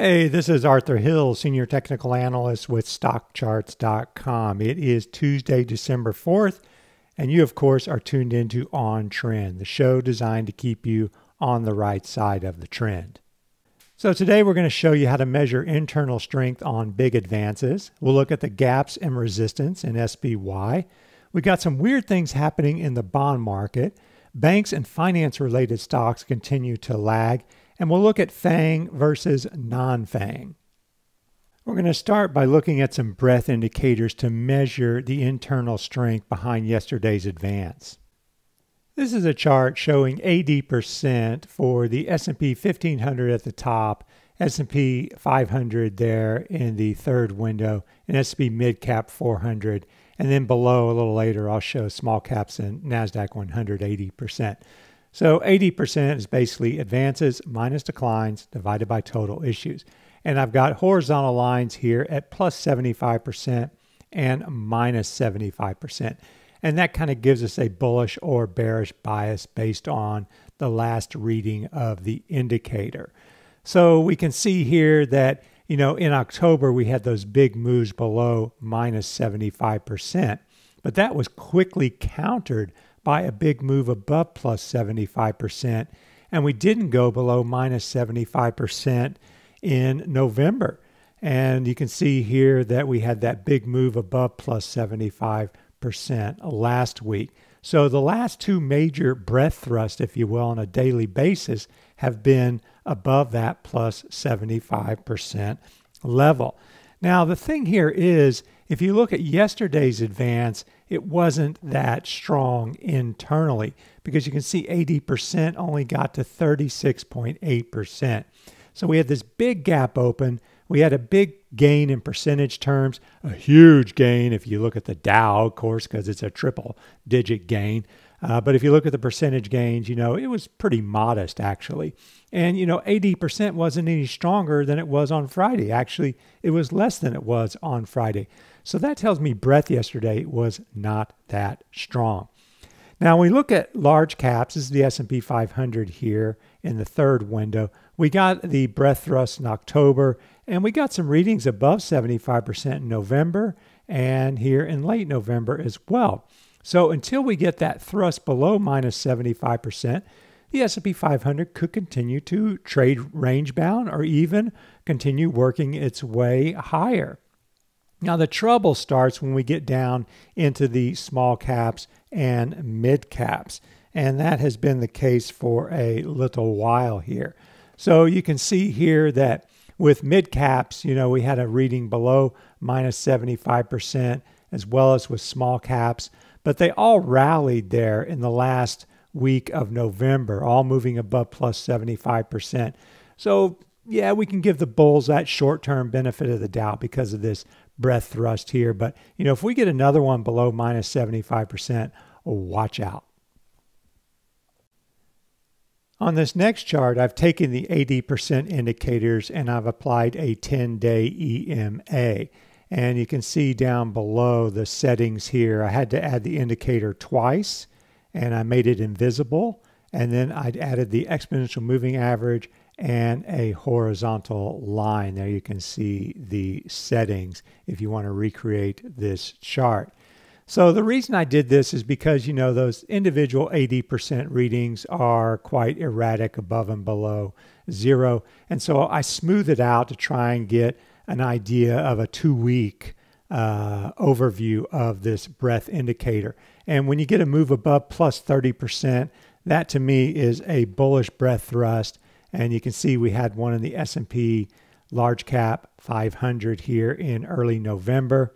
Hey, this is Arthur Hill, Senior Technical Analyst with StockCharts.com. It is Tuesday, December 4th, and you, of course, are tuned into On Trend, the show designed to keep you on the right side of the trend. So today we're going to show you how to measure internal strength on big advances. We'll look at the gaps and resistance in SPY. We got some weird things happening in the bond market. Banks and finance-related stocks continue to lag. And we'll look at FAANG versus non-FAANG. We're going to start by looking at some breadth indicators to measure the internal strength behind yesterday's advance. This is a chart showing AD% for the S&P 1500 at the top, S&P 500 there in the third window, and S&P Mid-Cap 400. And then below, a little later, I'll show small caps and NASDAQ 100 80%. So 80% is basically advances minus declines divided by total issues. And I've got horizontal lines here at plus 75% and minus 75%. And that kind of gives us a bullish or bearish bias based on the last reading of the indicator. So we can see here that, in October we had those big moves below minus 75%, but that was quickly countered by a big move above plus 75%, and we didn't go below minus 75% in November. And you can see here that we had that big move above plus 75% last week. So the last two major breadth thrusts, if you will, on a daily basis have been above that plus 75% level. Now, the thing here is, if you look at yesterday's advance, it wasn't that strong internally because you can see 80% only got to 36.8%. So we had this big gap open. We had a big gain in percentage terms, a huge gain if you look at the Dow, of course, because it's a triple digit gain. But if you look at the percentage gains, it was pretty modest actually. And, 80% wasn't any stronger than it was on Friday. Actually, it was less than it was on Friday. So that tells me breadth yesterday was not that strong. Now, when we look at large caps, this is the S&P 500 here in the third window. We got the breadth thrust in October, and we got some readings above 75% in November and here in late November as well. So until we get that thrust below minus 75%, the S&P 500 could continue to trade range bound or even continue working its way higher. Now, the trouble starts when we get down into the small caps and mid caps, and that has been the case for a little while here. So you can see here that with mid caps, we had a reading below minus 75%, as well as with small caps, but they all rallied there in the last week of November, all moving above plus 75%. So yeah, we can give the bulls that short-term benefit of the doubt because of this breadth thrust here. But, if we get another one below minus 75%, watch out. On this next chart, I've taken the 80% indicators and I've applied a 10-day EMA. And you can see down below the settings here, I had to add the indicator twice and I made it invisible. And then I'd added the exponential moving average and a horizontal line. There you can see the settings if you want to recreate this chart. So the reason I did this is because, those individual 80% readings are quite erratic above and below zero. And so I smooth it out to try and get an idea of a 2-week overview of this breadth indicator. And when you get a move above plus 30%, that to me is a bullish breadth thrust. And you can see we had one in the S&P large cap 500 here in early November.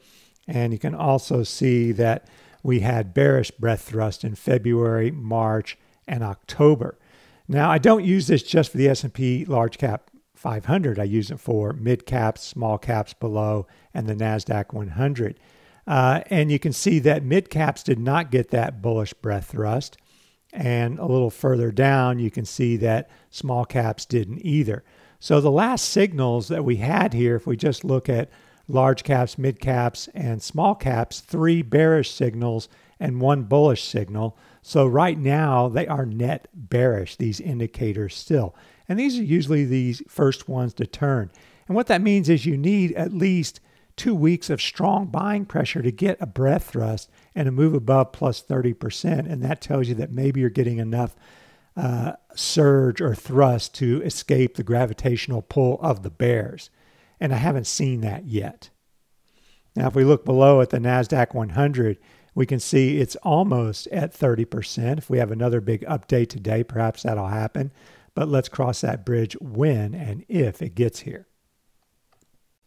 And you can also see that we had bearish breadth thrust in February, March, and October. Now, I don't use this just for the S&P large cap 500. I use it for mid caps, small caps below, and the NASDAQ 100. And you can see that mid caps did not get that bullish breadth thrust. And a little further down, you can see that small caps didn't either. So the last signals that we had here, if we just look at large caps, mid caps, and small caps, 3 bearish signals and 1 bullish signal. So right now they are net bearish, these indicators still. And these are usually the first ones to turn. And what that means is you need at least 2 weeks of strong buying pressure to get a breadth thrust and a move above plus 30%. And that tells you that maybe you're getting enough surge or thrust to escape the gravitational pull of the bears. And I haven't seen that yet. Now, if we look below at the NASDAQ 100, we can see it's almost at 30%. If we have another big update today, perhaps that'll happen. But let's cross that bridge when and if it gets here.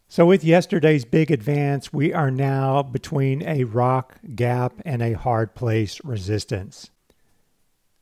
So with yesterday's big advance, we are now between a rock gap and a hard place resistance.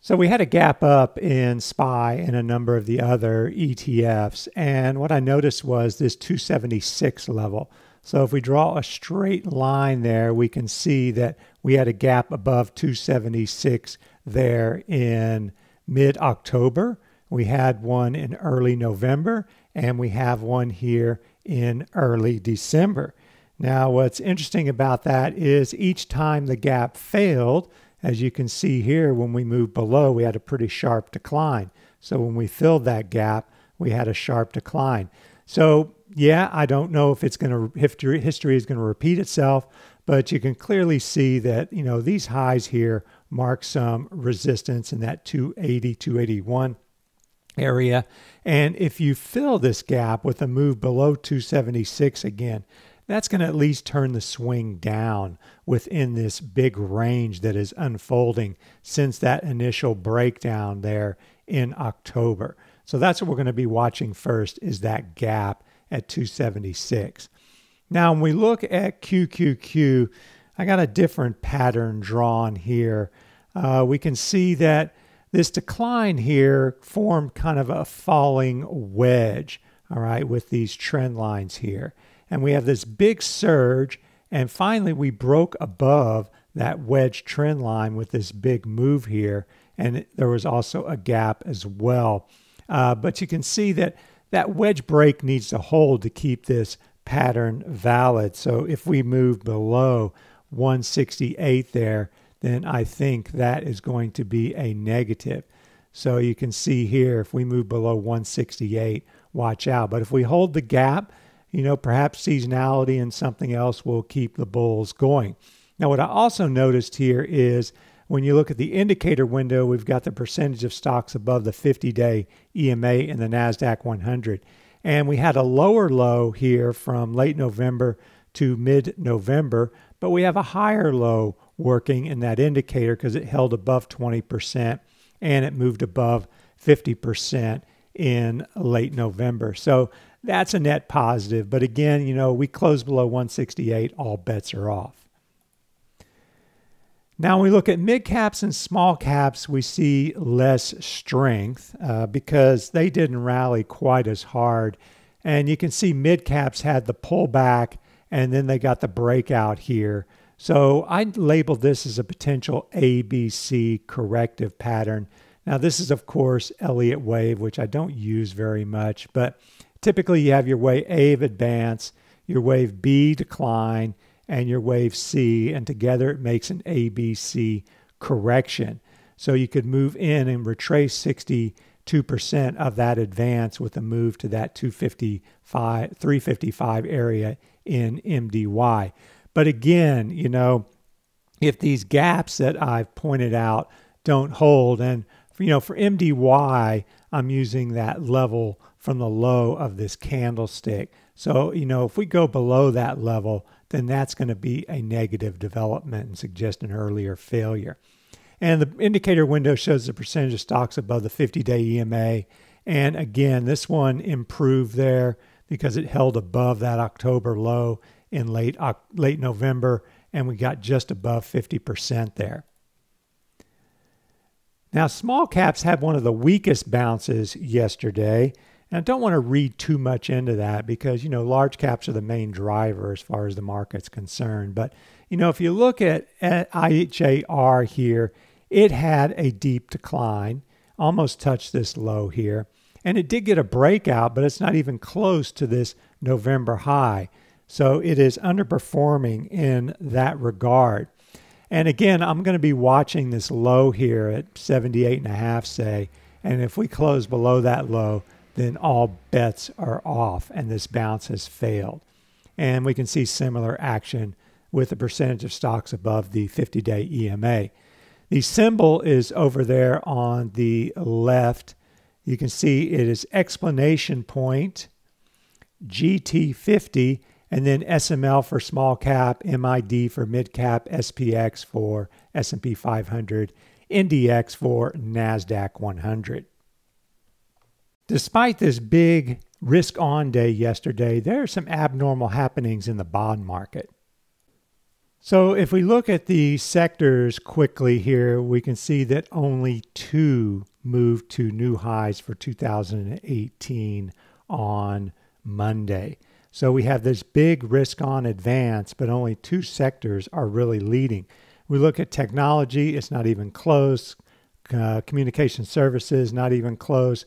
So we had a gap up in SPY and a number of the other ETFs. And what I noticed was this 276 level. So if we draw a straight line there, we can see that we had a gap above 276 there in mid-October. We had one in early November, and we have one here in early December. Now, what's interesting about that is each time the gap failed, as you can see here, when we moved below, we had a pretty sharp decline. So when we filled that gap, we had a sharp decline. So yeah, I don't know if it's going to history is going to repeat itself, but you can clearly see that, you know, these highs here mark some resistance in that 280, 281 area. And if you fill this gap with a move below 276 again, that's going to at least turn the swing down within this big range that is unfolding since that initial breakdown there in October. So that's what we're going to be watching first, is that gap at 276. Now, when we look at QQQ, I got a different pattern drawn here. We can see that this decline here formed kind of a falling wedge, all right, with these trend lines here. And we have this big surge, and finally we broke above that wedge trend line with this big move here, and there was also a gap as well. But you can see that that wedge break needs to hold to keep this pattern valid. So if we move below 168 there, then I think that is going to be a negative. So you can see here, if we move below 168, watch out. But if we hold the gap, you know, perhaps seasonality and something else will keep the bulls going. Now, what I also noticed here is when you look at the indicator window, we've got the percentage of stocks above the 50-day EMA and the NASDAQ 100. And we had a lower low here from late November to mid-November, but we have a higher low working in that indicator because it held above 20% and it moved above 50% in late November. So that's a net positive. But again, you know, we closed below 168, all bets are off. Now, when we look at mid caps and small caps, we see less strength because they didn't rally quite as hard. And you can see mid caps had the pullback and then they got the breakout here. So I labeled this as a potential ABC corrective pattern. Now, this is, of course, Elliott wave, which I don't use very much, but typically you have your wave A of advance, your wave B decline, and your wave C, and together it makes an ABC correction. So you could move in and retrace 62% of that advance with a move to that 355 area in MDY. But again, you know, if these gaps that I've pointed out don't hold, and you know, for MDY, I'm using that level from the low of this candlestick. So, you know, if we go below that level, then that's going to be a negative development and suggest an earlier failure. And the indicator window shows the percentage of stocks above the 50-day EMA. And again, this one improved there because it held above that October low in late November, and we got just above 50% there. Now, small caps had one of the weakest bounces yesterday. And I don't want to read too much into that because, you know, large caps are the main driver as far as the market's concerned. But, you know, if you look at IHAR here, it had a deep decline, almost touched this low here. And it did get a breakout, but it's not even close to this November high. So it is underperforming in that regard. And again, I'm going to be watching this low here at 78.5, say. And if we close below that low, then all bets are off and this bounce has failed. And we can see similar action with the percentage of stocks above the 50-day EMA. The symbol is over there on the left. You can see it is explanation point, GT50, and then SML for small cap, MID for mid cap, SPX for S&P 500, NDX for NASDAQ 100. Despite this big risk-on day yesterday, there are some abnormal happenings in the bond market. So if we look at the sectors quickly here, we can see that only 2 moved to new highs for 2018 on Monday. So we have this big risk-on advance, but only 2 sectors are really leading. We look at technology, it's not even close. Communication services, not even close.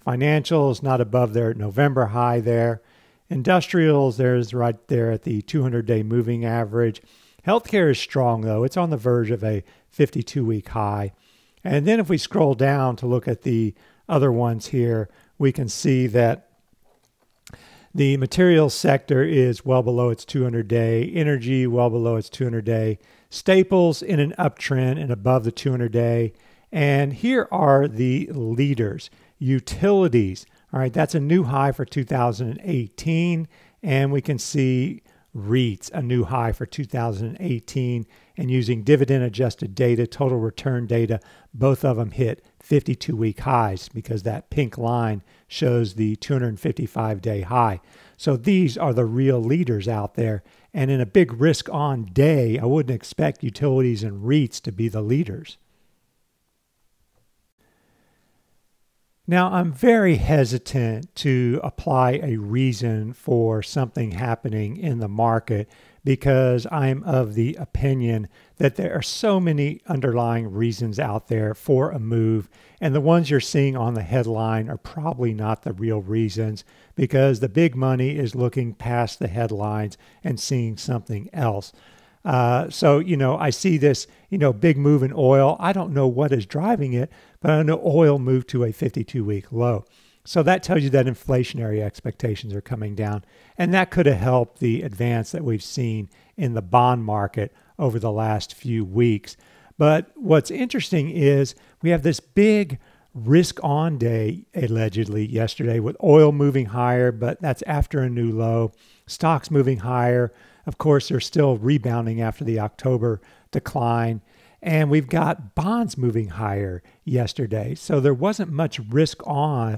Financials, not above their November high there. Industrials, there's right there at the 200-day moving average. Healthcare is strong, though. It's on the verge of a 52-week high. And then if we scroll down to look at the other ones here, we can see that the materials sector is well below its 200-day. Energy, well below its 200-day. Staples in an uptrend and above the 200-day. And here are the leaders. Utilities. All right, that's a new high for 2018. And we can see REITs, a new high for 2018, and using dividend-adjusted data, total return data, both of them hit 52-week highs because that pink line shows the 255-day high. So these are the real leaders out there. And in a big risk-on day, I wouldn't expect utilities and REITs to be the leaders. Now, I'm very hesitant to apply a reason for something happening in the market because I'm of the opinion that there are so many underlying reasons out there for a move, and the ones you're seeing on the headline are probably not the real reasons because the big money is looking past the headlines and seeing something else. So, I see this, big move in oil. I don't know what is driving it, but I know oil moved to a 52-week low. So that tells you that inflationary expectations are coming down. And that could have helped the advance that we've seen in the bond market over the last few weeks. But what's interesting is we have this big risk-on day, allegedly, yesterday with oil moving higher, but that's after a new low. Stocks moving higher. Of course, they're still rebounding after the October decline. And we've got bonds moving higher yesterday. So there wasn't much risk on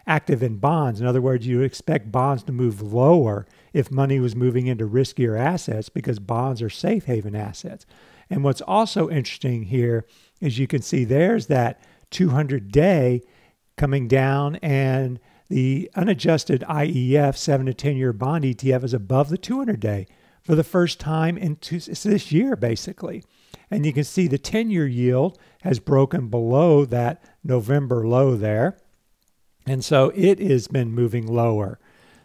active in bonds. In other words, you expect bonds to move lower if money was moving into riskier assets because bonds are safe haven assets. And what's also interesting here is you can see there's that 200-day coming down, and the unadjusted IEF 7 to 10 year bond ETF is above the 200-day for the first time in this year, basically. And you can see the 10-year yield has broken below that November low there. And so it has been moving lower.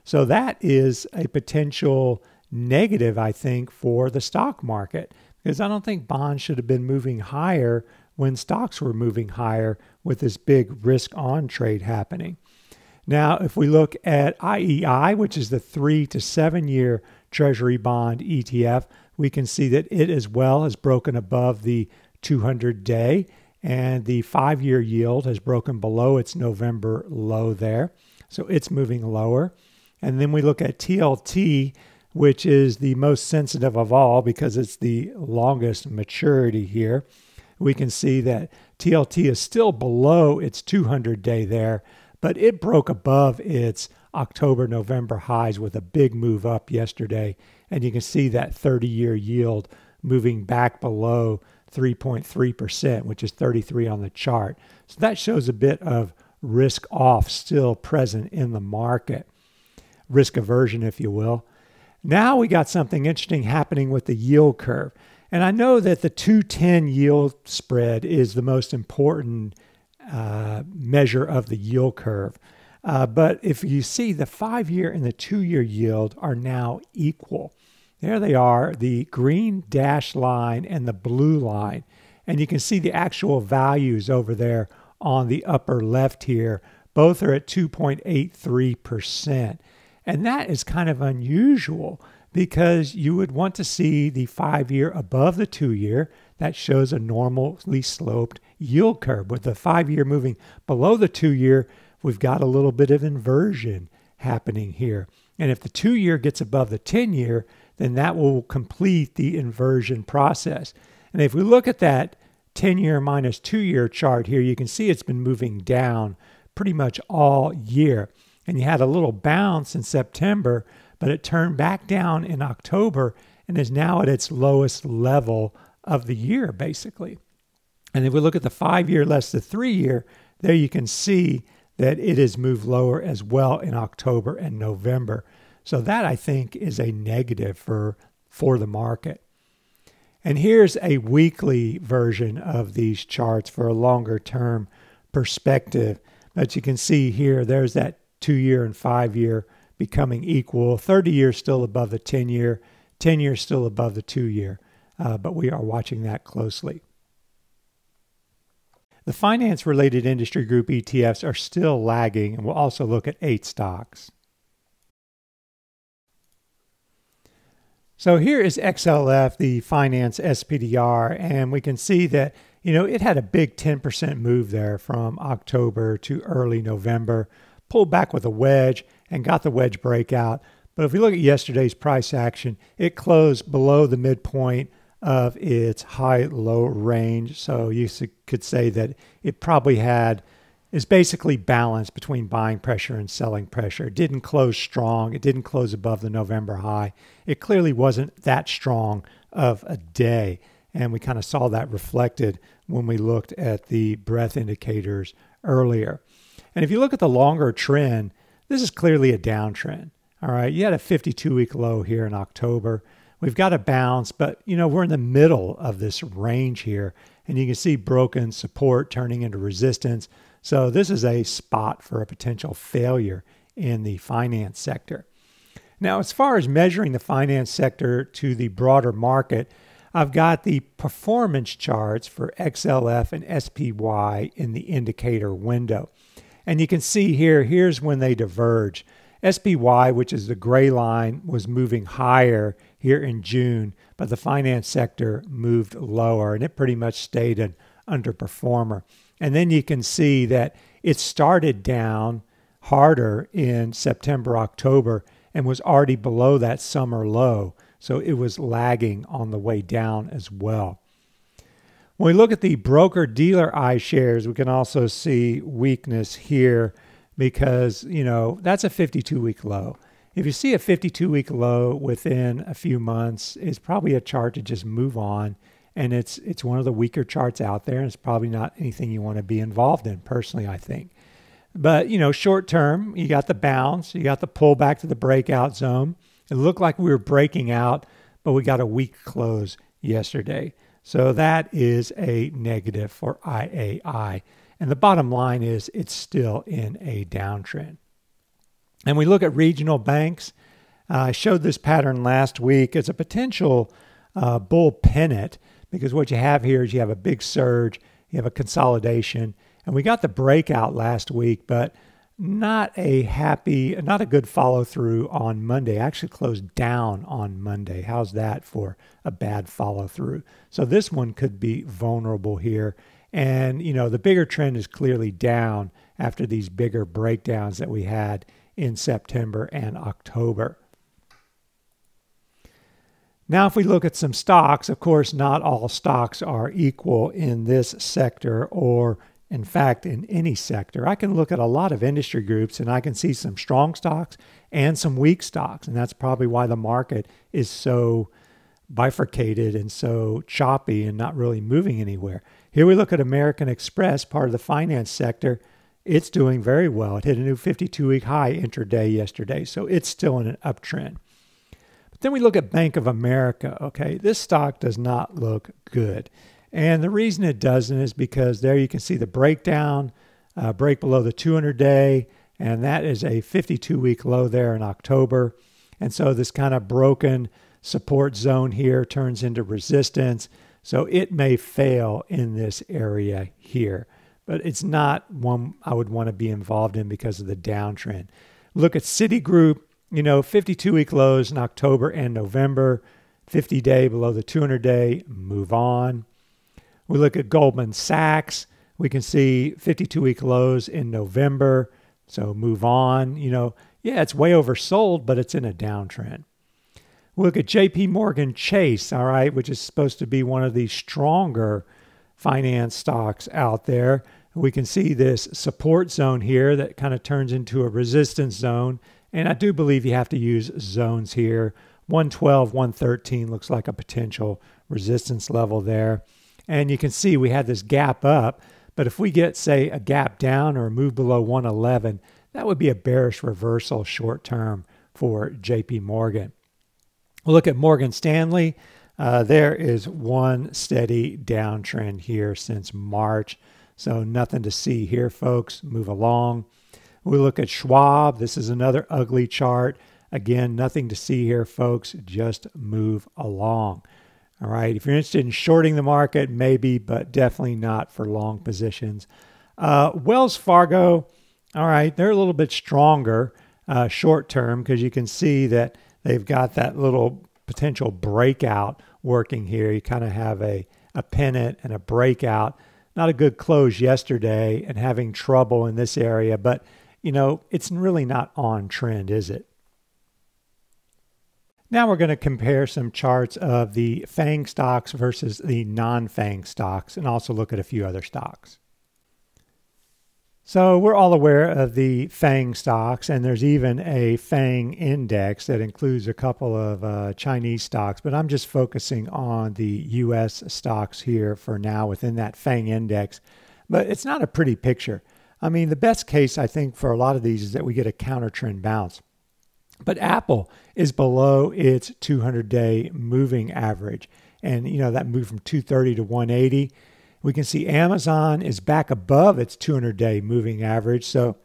So that is a potential negative, I think, for the stock market, because I don't think bonds should have been moving higher when stocks were moving higher with this big risk-on trade happening. Now, if we look at IEI, which is the 3 to 7 year Treasury bond ETF, we can see that it as well has broken above the 200-day, and the 5-year yield has broken below its November low there. So it's moving lower. And then we look at TLT, which is the most sensitive of all because it's the longest maturity here. We can see that TLT is still below its 200-day there, but it broke above its October-November highs with a big move up yesterday. And you can see that 30-year yield moving back below 3.3%, which is 33 on the chart. So that shows a bit of risk off still present in the market. Risk aversion, if you will. Now we got something interesting happening with the yield curve. And I know that the 210 yield spread is the most important measure of the yield curve. But if you see the 5-year and the 2-year yield are now equal. There they are, the green dashed line and the blue line. And you can see the actual values over there on the upper left here. Both are at 2.83%. And that is kind of unusual because you would want to see the 5-year above the 2-year. That shows a normally sloped yield curve. With the 5-year moving below the 2-year, we've got a little bit of inversion happening here. And if the 2-year gets above the 10-year, then that will complete the inversion process. And if we look at that 10-year minus 2-year chart here, you can see it's been moving down pretty much all year. And you had a little bounce in September, but it turned back down in October and is now at its lowest level of the year, basically. And if we look at the 5-year less the 3-year, there you can see that it has moved lower as well in October and November. So that, I think, is a negative for the market. And here's a weekly version of these charts for a longer term perspective. But you can see here, there's that 2-year and 5-year becoming equal. 30-year still above the 10-year, 10-year still above the 2-year. But we are watching that closely. The finance-related industry group ETFs are still lagging, and we'll also look at 8 stocks. So here is XLF, the finance SPDR, and we can see that, it had a big 10% move there from October to early November, pulled back with a wedge and got the wedge breakout. But if we look at yesterday's price action, it closed below the midpoint of its high-low range. So you could say that it probably is basically balanced between buying pressure and selling pressure. It didn't close strong. It didn't close above the November high. It clearly wasn't that strong of a day. And we kind of saw that reflected when we looked at the breadth indicators earlier. And if you look at the longer trend, this is clearly a downtrend. All right, you had a 52-week low here in October. We've got a bounce, but we're in the middle of this range here, and you can see broken support turning into resistance. So this is a spot for a potential failure in the finance sector. Now, as far as measuring the finance sector to the broader market, I've got the performance charts for XLF and SPY in the indicator window. And you can see here's when they diverge. SPY, which is the gray line, was moving higher here in June, but the finance sector moved lower, and it pretty much stayed an underperformer. And then you can see that it started down harder in September, October, and was already below that summer low. So it was lagging on the way down as well. When we look at the broker-dealer iShares, we can also see weakness here because, that's a 52-week low. If you see a 52-week low within a few months, it's probably a chart to just move on. And it's one of the weaker charts out there, and it's probably not anything you want to be involved in, personally, I think. But, short term, you got the bounce, you got the pullback to the breakout zone. It looked like we were breaking out, but we got a weak close yesterday. So that is a negative for IAI. And the bottom line is it's still in a downtrend. And we look at regional banks. I showed this pattern last week as a potential bull pennant, because what you have here is you have a big surge, you have a consolidation, and we got the breakout last week, but not a good follow through on Monday. Actually closed down on Monday. How's that for a bad follow through? So this one could be vulnerable here. And, the bigger trend is clearly down after these bigger breakdowns that we had in September and October. Now, if we look at some stocks, of course, not all stocks are equal in this sector or, in fact, in any sector. I can look at a lot of industry groups and I can see some strong stocks and some weak stocks. And that's probably why the market is so bifurcated and so choppy and not really moving anywhere. Here we look at American Express, part of the finance sector. It's doing very well. It hit a new 52-week high intraday yesterday, so it's still in an uptrend. But then we look at Bank of America. Okay, this stock does not look good. And the reason it doesn't is because there you can see the breakdown, break below the 200-day, and that is a 52-week low there in October. And so this kind of broken support zone here turns into resistance. So it may fail in this area here. but it's not one I would want to be involved in because of the downtrend. Look at Citigroup, 52-week lows in October and November, 50-day below the 200-day, move on. We look at Goldman Sachs, we can see 52-week lows in November, so move on. Yeah, it's way oversold, but it's in a downtrend. We look at JP Chase, all right, which is supposed to be one of the stronger finance stocks out there. We can see this support zone here that kind of turns into a resistance zone. And I do believe you have to use zones here. 112, 113 looks like a potential resistance level there. And you can see we had this gap up. But if we get, say, a gap down or a move below 111, that would be a bearish reversal short term for JP Morgan. We'll look at Morgan Stanley. There is one steady downtrend here since March. So nothing to see here, folks. Move along. We look at Schwab. This is another ugly chart. Again, nothing to see here, folks. Just move along. All right. If you're interested in shorting the market, maybe, but definitely not for long positions. Wells Fargo, all right, they're a little bit stronger short term because you can see that they've got that little potential breakout working here. You kind of have a pennant and a breakout. Not a good close yesterday and having trouble in this area, but it's really not on trend, is it? Now we're going to compare some charts of the FAANG stocks versus the non-FAANG stocks and also look at a few other stocks. So we're all aware of the FAANG stocks, and there's even a FAANG index that includes a couple of Chinese stocks, but I'm just focusing on the U.S. stocks here for now within that FAANG index. But it's not a pretty picture. I mean, the best case, I think, for a lot of these is that we get a counter trend bounce. But Apple is below its 200-day moving average, and that moved from 230 to 180. We can see Amazon is back above its 200-day moving average, so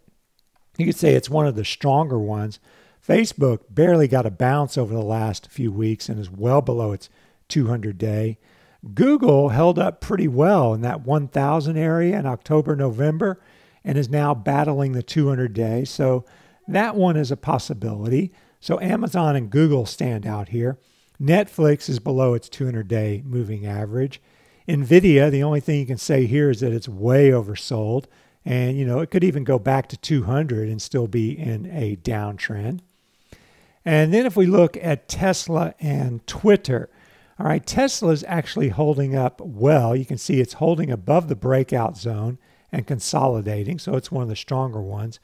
you could say it's one of the stronger ones. Facebook barely got a bounce over the last few weeks and is well below its 200-day. Google held up pretty well in that 1,000 area in October, November, and is now battling the 200-day, so that one is a possibility. So Amazon and Google stand out here. Netflix is below its 200-day moving average. NVIDIA, the only thing you can say here is that it's way oversold. And, it could even go back to 200 and still be in a downtrend. And then if we look at Tesla and Twitter, all right, Tesla is actually holding up well. You can see it's holding above the breakout zone and consolidating. So it's one of the stronger ones.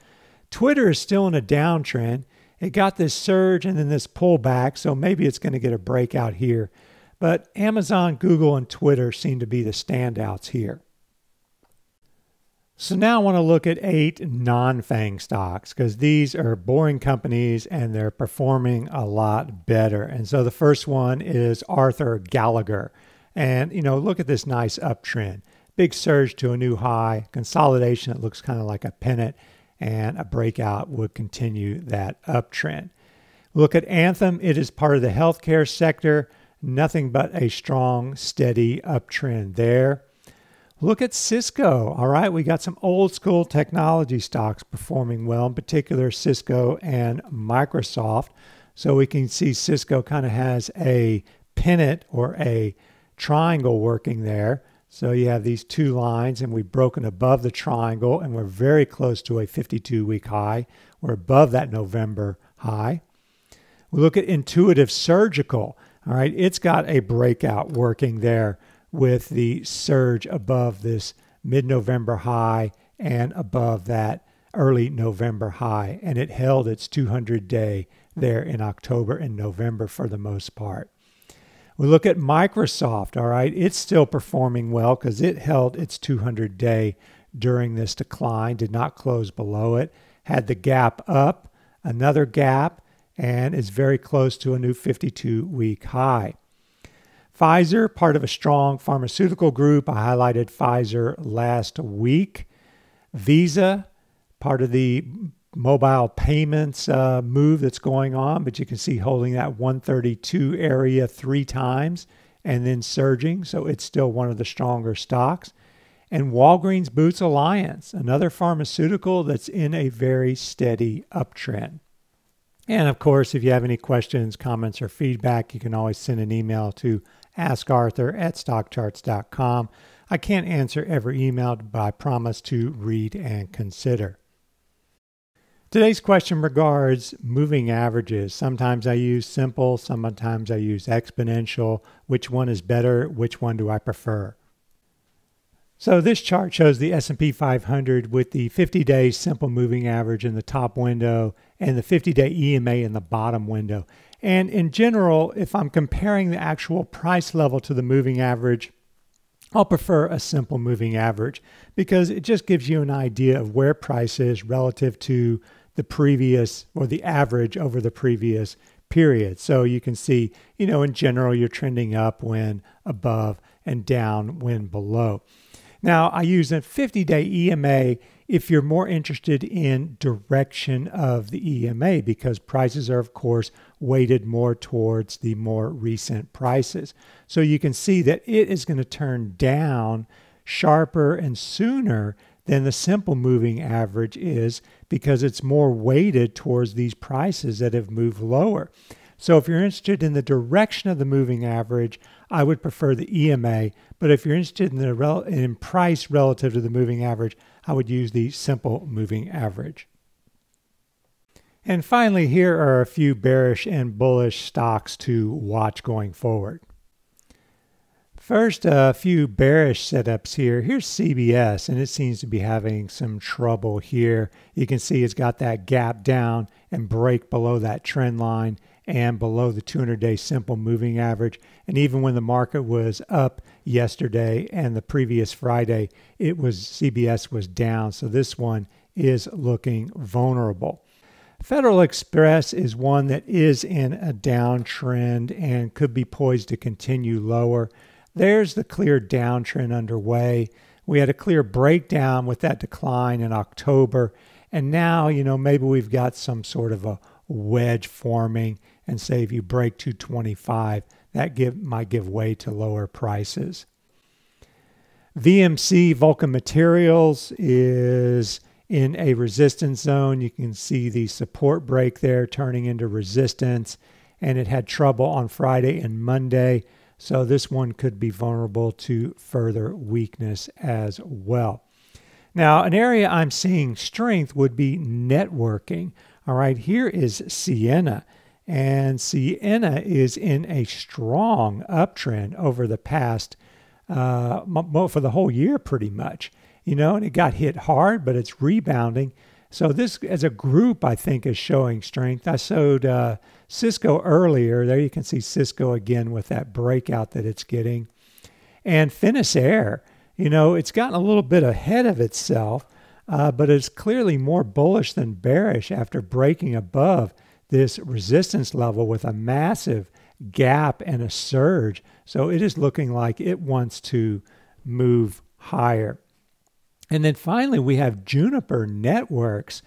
Twitter is still in a downtrend. It got this surge and then this pullback. So maybe it's going to get a breakout here. But Amazon, Google, and Twitter seem to be the standouts here. So now I want to look at 8 non-FAANG stocks because these are boring companies and they're performing a lot better. And so the first one is Arthur Gallagher. And, look at this nice uptrend. Big surge to a new high. Consolidation that looks kind of like a pennant, and a breakout would continue that uptrend. Look at Anthem. It is part of the healthcare sector. Nothing but a strong, steady uptrend there. Look at Cisco. All right, we got some old school technology stocks performing well, in particular Cisco and Microsoft. So we can see Cisco kind of has a pennant or a triangle working there. So you have these two lines, and we've broken above the triangle, and we're very close to a 52-week high. We're above that November high. We look at Intuitive Surgical. All right, it's got a breakout working there with the surge above this mid-November high and above that early November high. And it held its 200-day there in October and November for the most part. We look at Microsoft, all right, it's still performing well because it held its 200-day during this decline, did not close below it, had the gap up, another gap, and is very close to a new 52-week high. Pfizer, part of a strong pharmaceutical group. I highlighted Pfizer last week. Visa, part of the mobile payments move that's going on, but you can see holding that 132 area 3 times and then surging. So it's still one of the stronger stocks. and Walgreens Boots Alliance, another pharmaceutical that's in a very steady uptrend. And of course, if you have any questions, comments, or feedback, you can always send an email to askarthur@stockcharts.com. I can't answer every email, but I promise to read and consider. Today's question regards moving averages. Sometimes I use simple, sometimes I use exponential. Which one is better? Which one do I prefer? So this chart shows the S&P 500 with the 50-day simple moving average in the top window and the 50-day EMA in the bottom window. And in general, if I'm comparing the actual price level to the moving average, I'll prefer a simple moving average because it just gives you an idea of where price is relative to the previous or the average over the previous period. So you can see, in general, you're trending up when above and down when below. Now, I use a 50-day EMA if you're more interested in direction of the EMA because prices are, of course, weighted more towards the more recent prices. So you can see that it is going to turn down sharper and sooner than the simple moving average is because it's more weighted towards these prices that have moved lower. So if you're interested in the direction of the moving average, I would prefer the EMA. But if you're interested in price relative to the moving average, I would use the simple moving average. And finally, here are a few bearish and bullish stocks to watch going forward. First, a few bearish setups here. Here's CBS, and it seems to be having some trouble here. You can see it's got that gap down and break below that trend line and below the 200-day simple moving average. And even when the market was up yesterday and the previous Friday, CBS was down. So this one is looking vulnerable. Federal Express is one that is in a downtrend and could be poised to continue lower. There's the clear downtrend underway. We had a clear breakdown with that decline in October. And now, maybe we've got some sort of a wedge forming. And say if you break 225, that might give way to lower prices. VMC, Vulcan Materials, is in a resistance zone. You can see the support break there turning into resistance. And it had trouble on Friday and Monday. So this one could be vulnerable to further weakness as well. Now, an area I'm seeing strength would be networking. All right, here is Ciena. And Ciena is in a strong uptrend over the past, for the whole year pretty much. And it got hit hard, but it's rebounding. So this, as a group, I think is showing strength. I showed Cisco earlier. There you can see Cisco again with that breakout that it's getting. And Finisar, it's gotten a little bit ahead of itself, but it's clearly more bullish than bearish after breaking above this resistance level with a massive gap and a surge. So it is looking like it wants to move higher. And then finally, we have Juniper Networks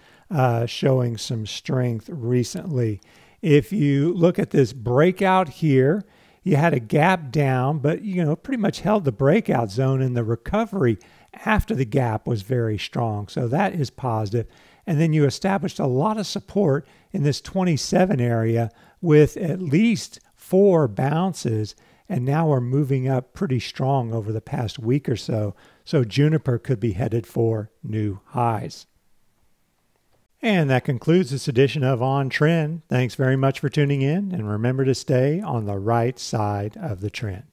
showing some strength recently. If you look at this breakout here, you had a gap down, but pretty much held the breakout zone, and the recovery after the gap was very strong. So that is positive. And then you established a lot of support in this 27 area with at least 4 bounces. And now we're moving up pretty strong over the past week or so. So Juniper could be headed for new highs. And that concludes this edition of On Trend. Thanks very much for tuning in. And remember to stay on the right side of the trend.